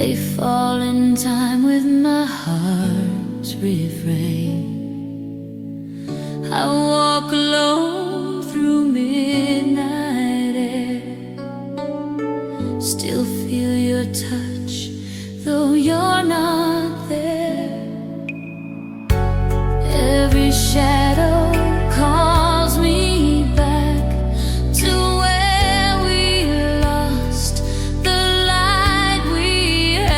They fall in time with my heart's refrain. I walk alone through midnight air, still feel your touch, though you're not there. Every shadow calls me back to where we lost the light we had.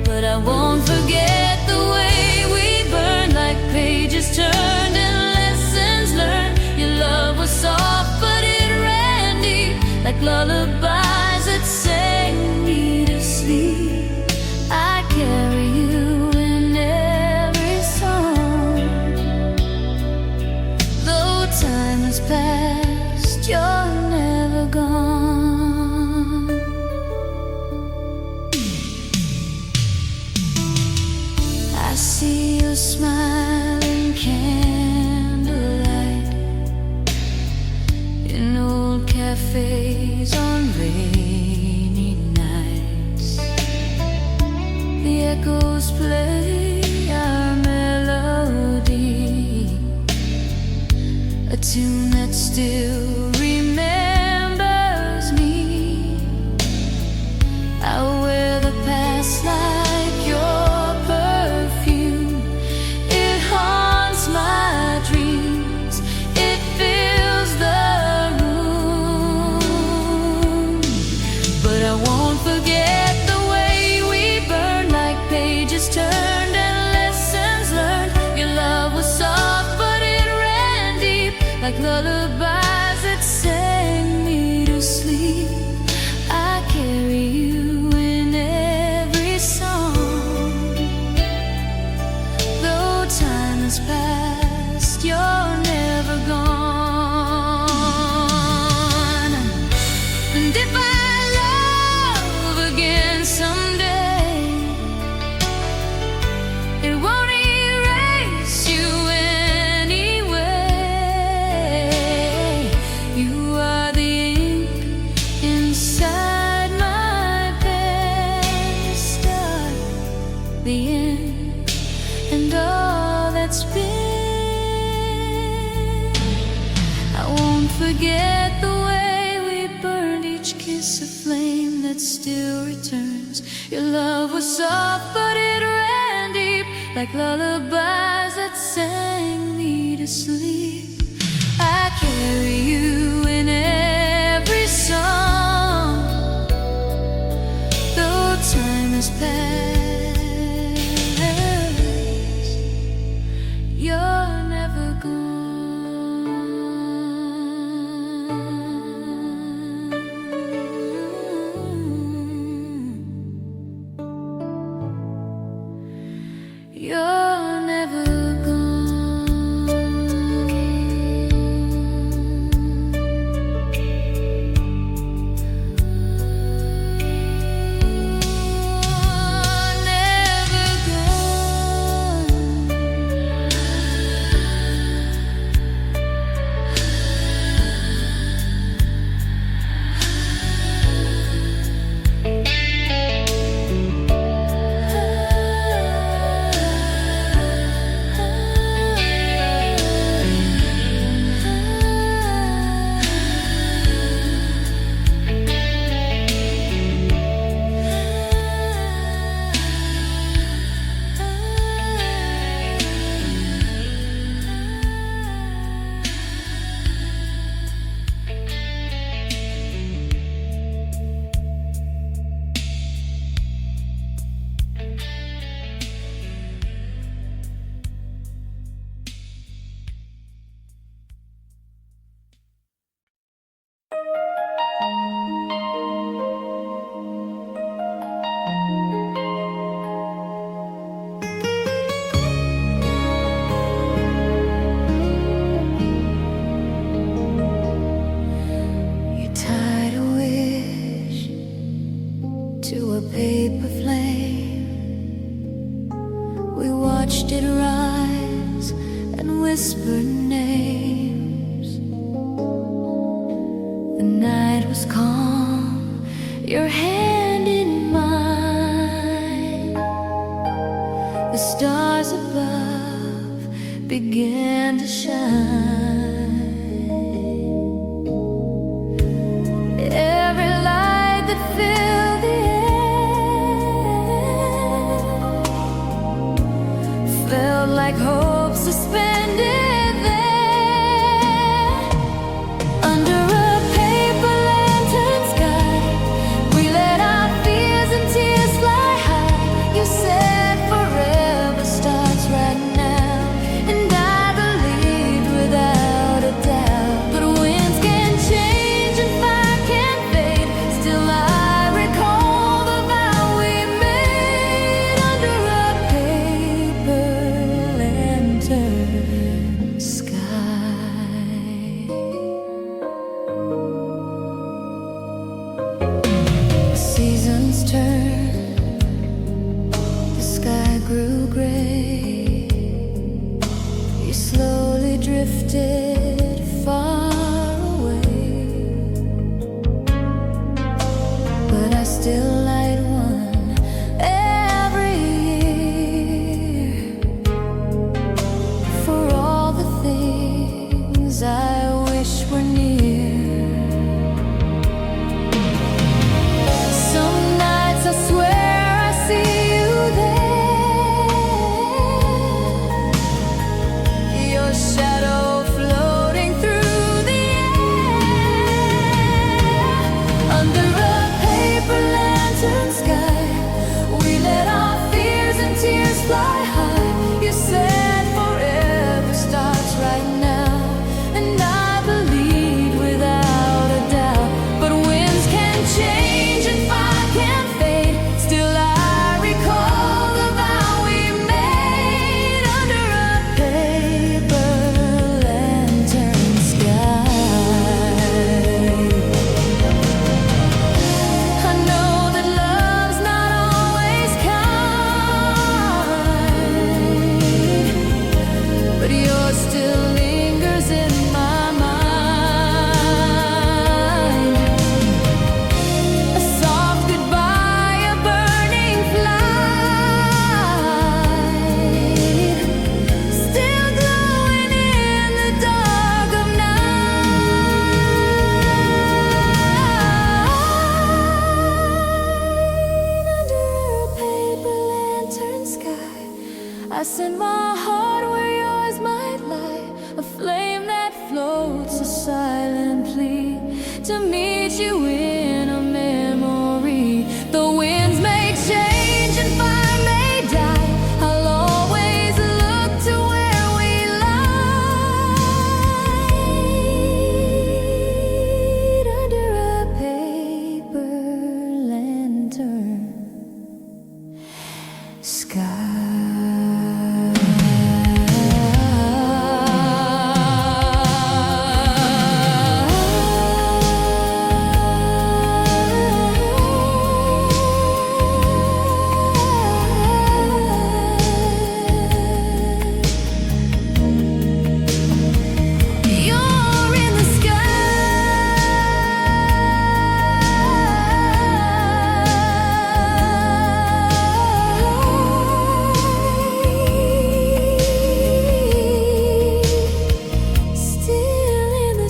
But I won't forget the way we burned, like pages turned and lessons learned. Your love was soft, but it ran deep, like lullabies that sang me to sleep. I carry you in every song. Though time has passed, you're never gone. I see your smiling candlelight in old cafes on rainy nights. The echoes play our melody, a tune that still remembers me. I wear the past like your perfume. It haunts my dreams, it fills the room. But I won't forget the way we burned, like pages turned and lessons learned. Your love was soft, but it ran deep, like lullabies that sang me to sleep. I carry you in every song. Though time has passed, you're never gone. And if I love again someday, it won't erase you anyway. You are the ink inside my pen, the start, the end, and all that's been. I won't forget the way we burned, each kiss a flame that still returns. Your love was soft, but it ran deep, like lullabies that sang me to sleep. I carry you in every song. Though time has passed, you're never gone. You're never your hand in mine. The stars above began to shine. Every light that filled the air felt like hope suspended there. Under a paper lantern sky, we let our fears and tears fly high. You said forever starts right now, and I believed without a doubt. But winds can change and fire can fade. Still I recall the vow we made under a paper lantern sky. Seasons turned, the sky grew gray. You slowly drifted far away, but I still light one every year for all the things I wish were near. Some nights I swear I see you there, your shadow floating through the air. Under a paper lantern sky, we let our fears and tears fly high. You said forever starts right now, and I believed without a doubt. But winds can change and fire can fade. Still I recall the vow we made under a paper lantern sky. I know that love's not always kind, but yours still lingers in my mind. A soft goodbye, a burning flight, still glowing in the dark of night. Under a paper lantern sky, I send my heart where yours might lie, a flame that floats, a silent plea to meet you in a memory. The winds may change and fire may die, I'll always look to where we light under a paper lantern sky. You're in the sky, still in the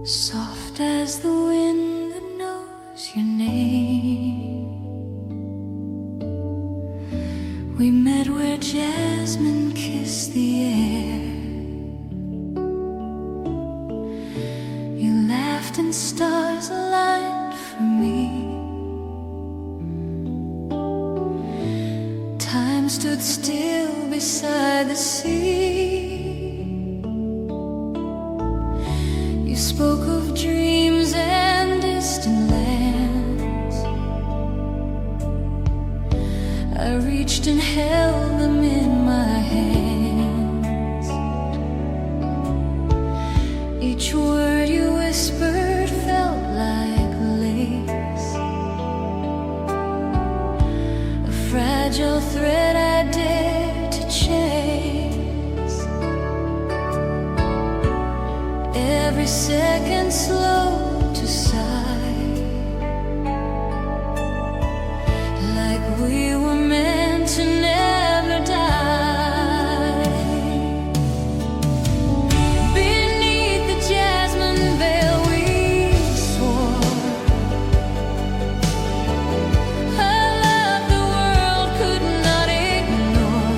soft as the wind that knows your name. We met where Jasmine kissed the air. You laughed and stars aligned for me. Time stood still beside the sea. spoke of dreams and distant lands. I reached and held them in my hands. Each word you whispered felt like lace, a fragile thread I dared to chase. Every second slow to sigh, like we were meant to never die. Beneath the jasmine veil we swore a love the world could not ignore.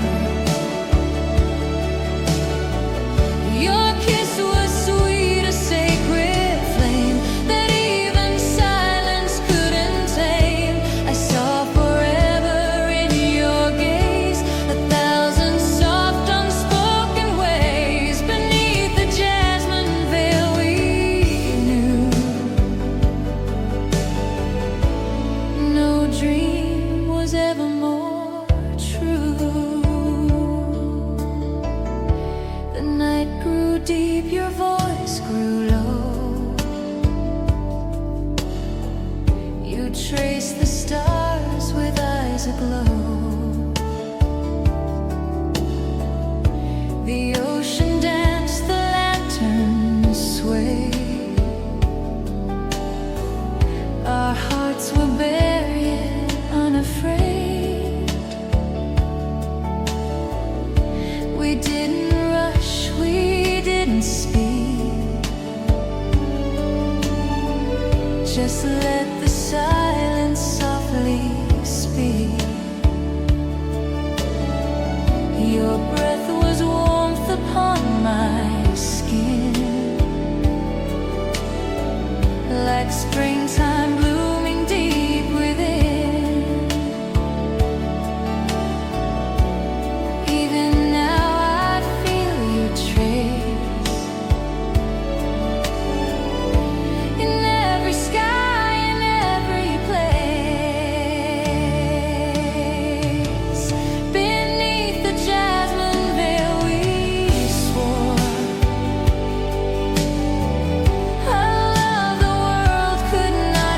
Your kiss was sweet, a sacred flame that even silence couldn't tame. I saw forever in your gaze, a thousand soft unspoken ways. Beneath the jasmine veil we knew no dream was ever more true. The night grew deep, your voice grew low. You traced the stars with eyes aglow. The ocean danced, the lanterns swayed. Our hearts were bare yet unafraid. We didn't rush, we didn't speak. Just let the silence softly speak. Your breath was warmth upon my skin, like springtime blooming deep within. Even now I feel your trace in every sky, in every place. Beneath the jasmine veil we swore a love the world could not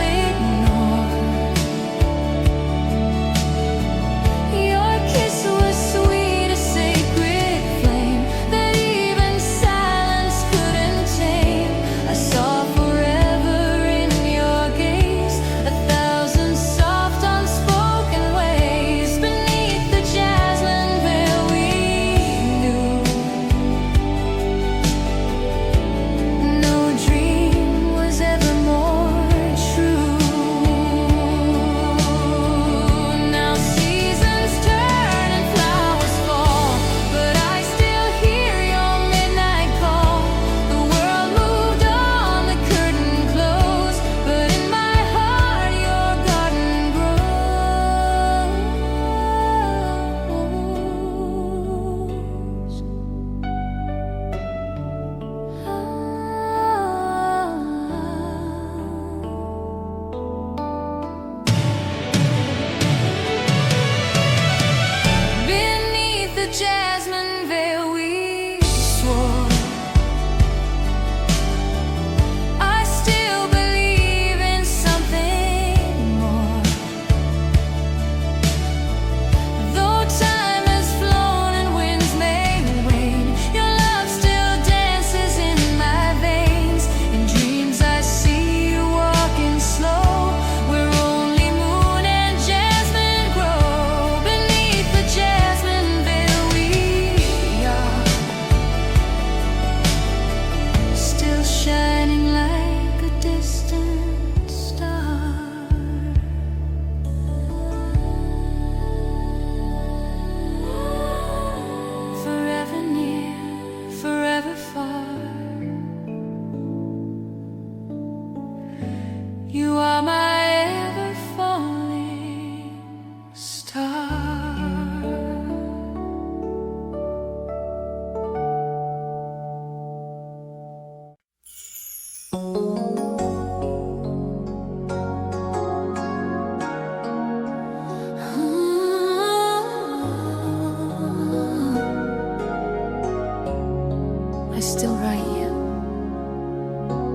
still write you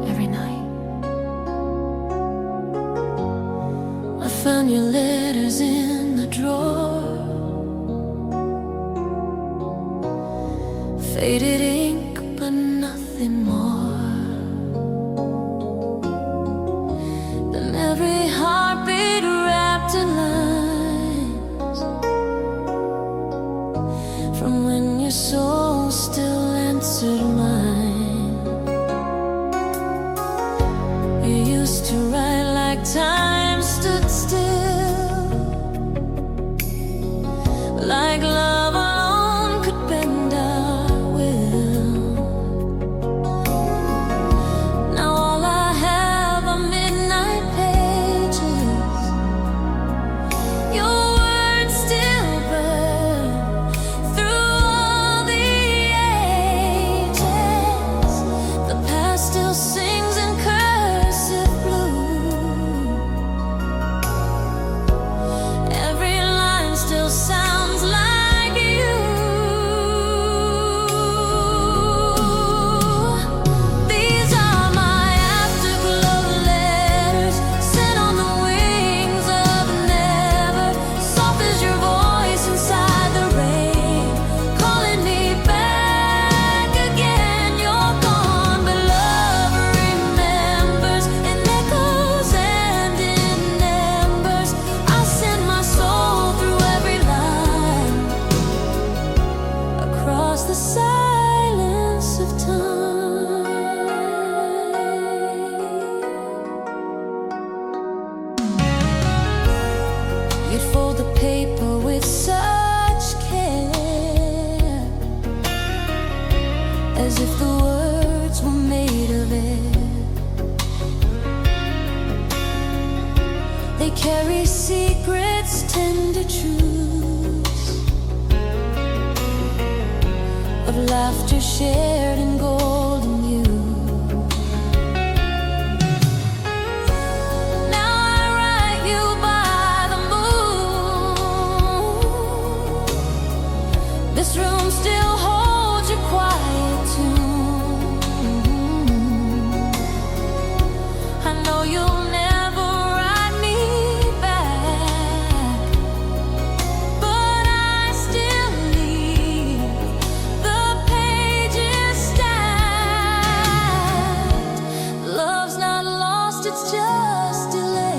every night. I found your letters in the drawer, faded ink but nothing more than every heartbeat wrapped in lines from when your soul still answered mine. You used to write like time stood still, like love alone could bend our will. Now all I have are midnight pages. Your words still burn through all the ages. The past still sings in cursive blue. Every line still sounds like you. These are my afterglow letters, sent on the wings of never. Soft as your voice inside the rain, calling me back again. You're gone, but love remembers in echoes and in embers. I send my soul through every line, across the silence of time. You'd fold the paper with such care, as if the words were made of air. They carry secrets, tender truths, of laughter shared in golden youth. Now I write you by the moon. This room still holds your quiet tune. I know you'll never write me back, but I still leave the pages stacked. Love's not lost, it's just delayed.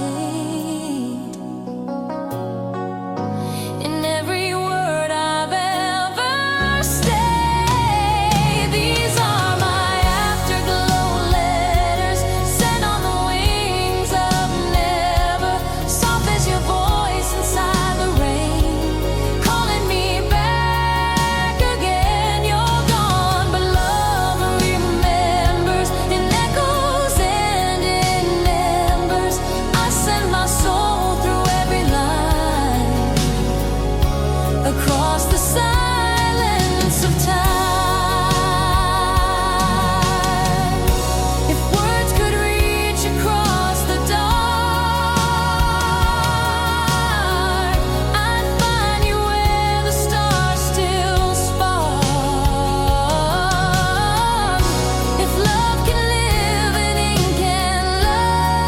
In every word I've ever said, these are my afterglow letters, sent on the wings of never. Soft as your voice inside the rain, calling me back again. You're gone, but love remembers in echoes and in embers. I send my soul through every line, across the silence of time. If words could reach across the dark, I'd find you where the stars still spark. If love can live in ink and light,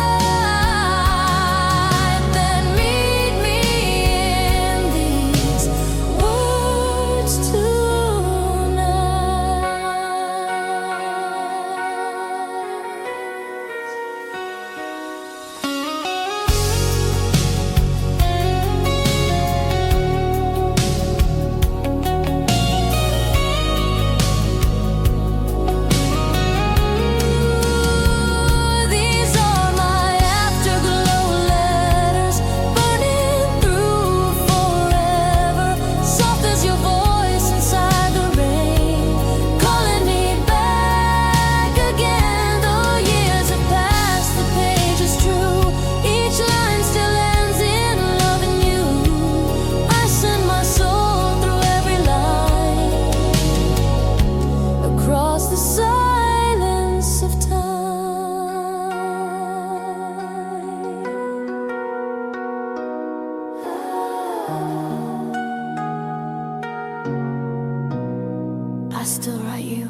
then meet me in these words these are my afterglow letters, burning through forever. Soft as your voice inside the rain, calling me back again. Though years have passed, the page is true. Each line still ends in loving you. I send my soul through every line, across the silence of time. I still write you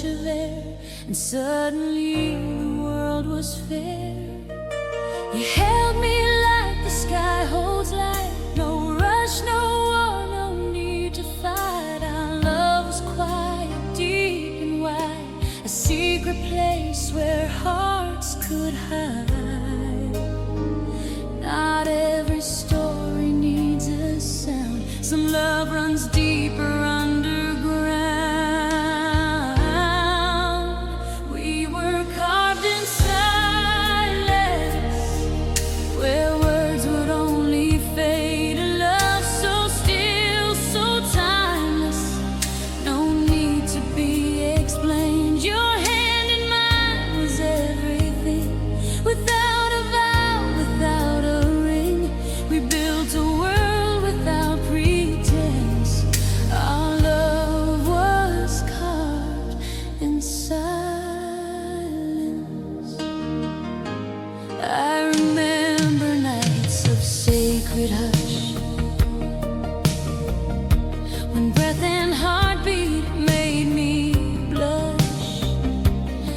rush of air, and suddenly the world was fair. You held me like the sky holds light. No rush, no war, no need to fight. Our love was quiet, deep and wide, a secret place where hearts could hide. Not every story needs a sound. Some love runs deeper underground. We were carved in silence, where words would only fade. A love so still, so timeless, no need to be explained. Your hand in mine was everything. Without a vow, without a ring, we built a world without pretense. Our love was carved in silence. I remember nights of sacred hush, when breath and heartbeat made me blush.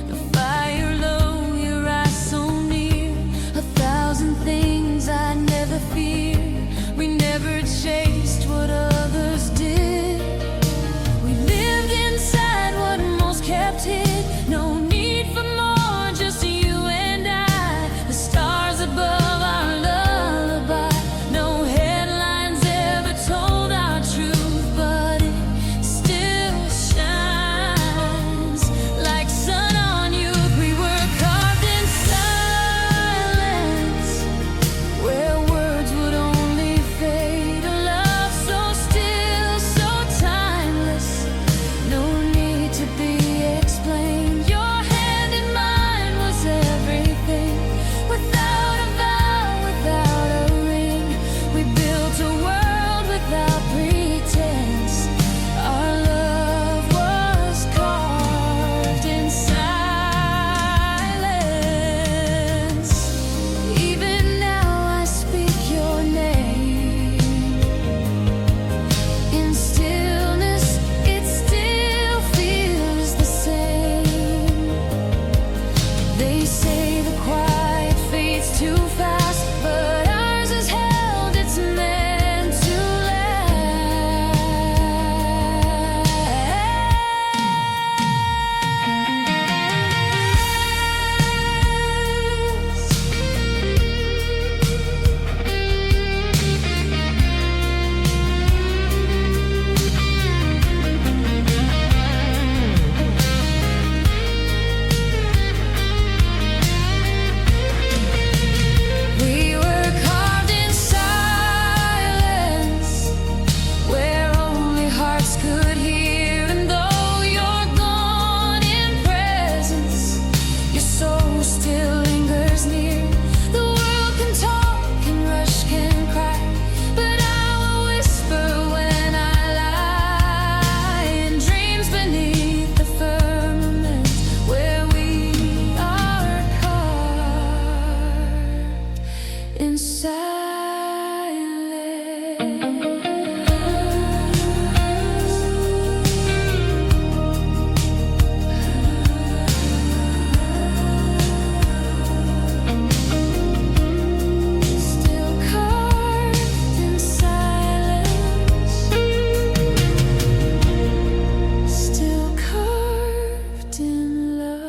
The fire low, your eyes so near, a thousand things I never feared. We never chased what others did. We lived inside what most kept hid. No need for more, just you and I. The stars above our lullaby. No headlines ever told our truth, but it still shines like sun on you. We were carved in silence, where words would only fade. A love so still, so timeless, no need to be explained. Your hand in mine was everything. Without a vow, without a ring, we built a world without pretense. Our love was carved in silence. Even now I speak your name. In stillness, it still feels the same. They say the quiet fades too fast, but ours is held, it's meant to We were carved in silence, where only hearts could hear. And though you're gone in presence, your soul still lingers near. The world can talk and rush can cry, but I will whisper when I lie in dreams beneath the firmament, where we are carved in silence. Still carved in silence. Still carved in love.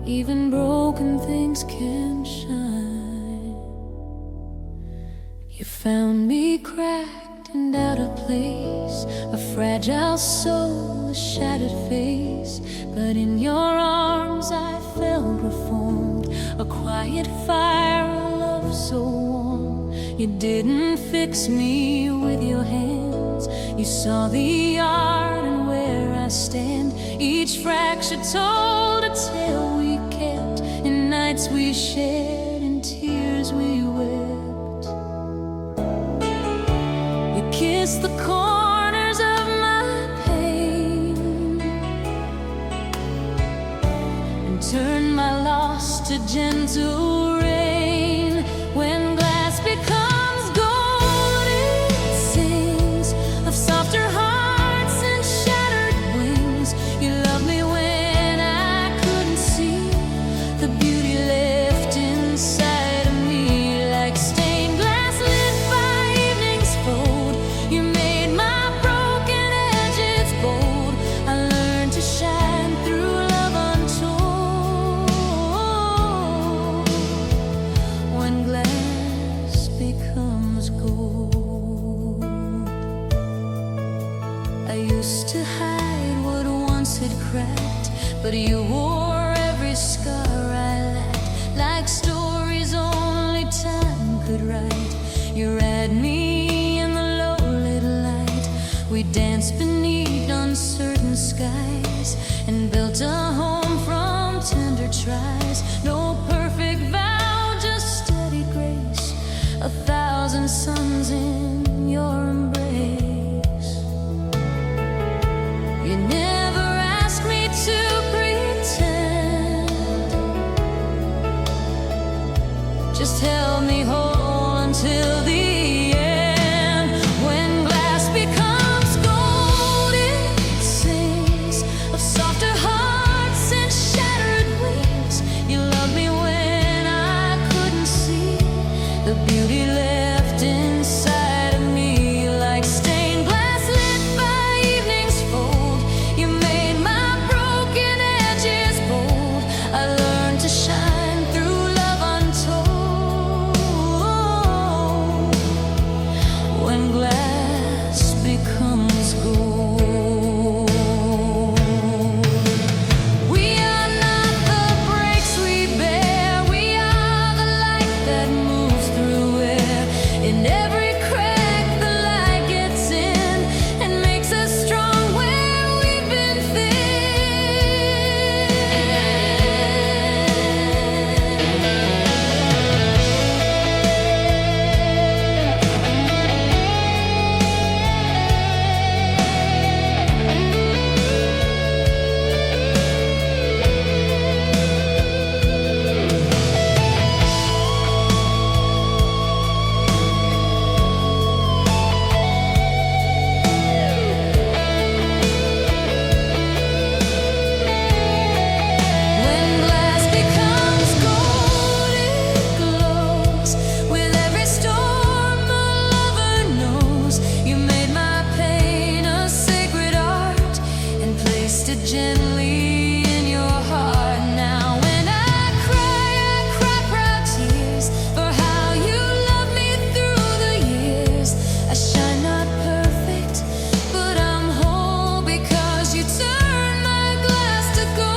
Even broken things can shine. You found me cracked and out of place, a fragile soul, a shattered face. But in your arms I felt reformed, a quiet fire, a love so warm. You didn't fix me with your hands, you saw the art and where I stand. Each fracture told a tale we kept, in nights we shared, in tears we kiss the corners of my pain and turn my loss to gentle rain. When glass becomes gold, it sings of softer hearts and shattered wings. You loved me when I couldn't see the beauty left inside of me, like stained glass lit by evening's fold. You made my broken edges bold. I learned to shine through love untold. When glass becomes gold, I used to hide what once had cracked, but you wore every scar I lacked, like stories only time could write. You read me in the low lit light. We danced beneath uncertain skies and built a home from tender tries. No perfect vow, just steady grace. 1,000 suns in your embrace. You never asked me to pretend, just held me whole until the end. When glass becomes gold, it sings of softer hearts and shattered wings. You loved me when I couldn't see the beauty left inside of me, like stained glass lit by evening's fold. You made my broken edges bold. I learned to shine through love untold. When glass becomes gold, we are not the breaks we bear. We are the light that moves through air. In every crack the light gets in and makes us strong where we've been When glass becomes gold, it glows with every storm a lover knows. You made my pain a sacred art and placed it gently in your heart. Now when I cry proud tears for how you loved me through the years. I shine not perfect, but I'm whole because you turned my glass to gold.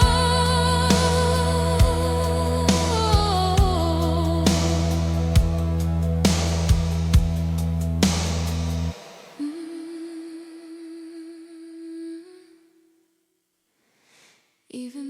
Even